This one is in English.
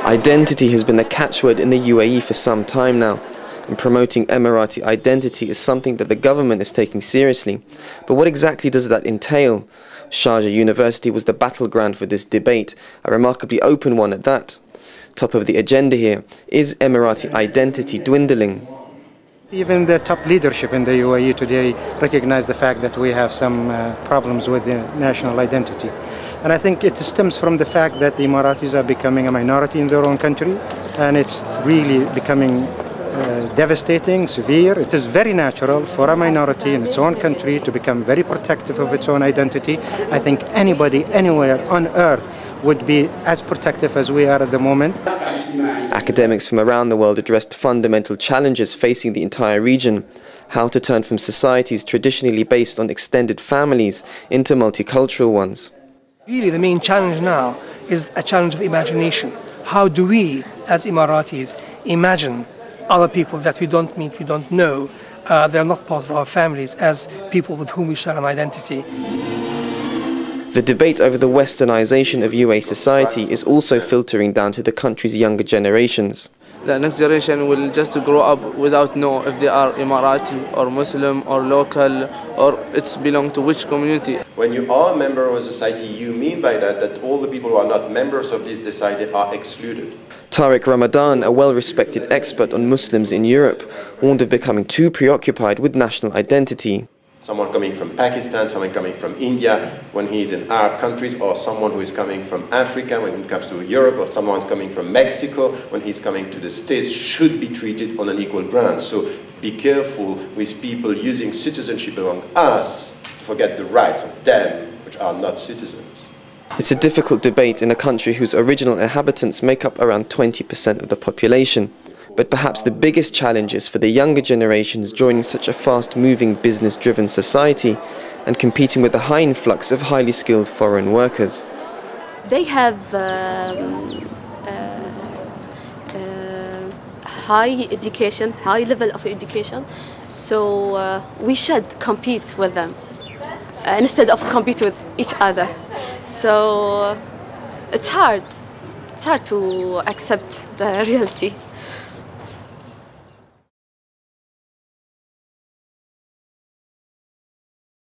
Identity has been the catchword in the UAE for some time now, and promoting Emirati identity is something that the government is taking seriously. But what exactly does that entail? Sharjah University was the battleground for this debate, a remarkably open one at that. Top of the agenda here, is Emirati identity dwindling? Even the top leadership in the UAE today recognize the fact that we have some problems with the national identity. And I think it stems from the fact that the Emiratis are becoming a minority in their own country, and it's really becoming devastating, severe. It is very natural for a minority in its own country to become very protective of its own identity. I think anybody, anywhere on earth would be as protective as we are at the moment. Academics from around the world addressed fundamental challenges facing the entire region. How to turn from societies traditionally based on extended families into multicultural ones. Really, the main challenge now is a challenge of imagination. How do we, as Emiratis, imagine other people that we don't meet, we don't know, they're not part of our families, as people with whom we share an identity. The debate over the westernization of UAE society is also filtering down to the country's younger generations. The next generation will just grow up without know if they are Emirati or Muslim or local or it's belong to which community. When you are a member of a society, you mean by that all the people who are not members of this society are excluded. Tariq Ramadan, a well-respected expert on Muslims in Europe, warned of becoming too preoccupied with national identity. Someone coming from Pakistan, someone coming from India when he's in Arab countries, or someone who is coming from Africa when it comes to Europe, or someone coming from Mexico when he's coming to the States should be treated on an equal ground. So be careful with people using citizenship among us to forget the rights of them, which are not citizens. It's a difficult debate in a country whose original inhabitants make up around 20% of the population. But perhaps the biggest challenge is for the younger generations joining such a fast-moving, business-driven society and competing with the high influx of highly skilled foreign workers. They have high education, high level of education, so we should compete with them instead of compete with each other. So it's hard to accept the reality.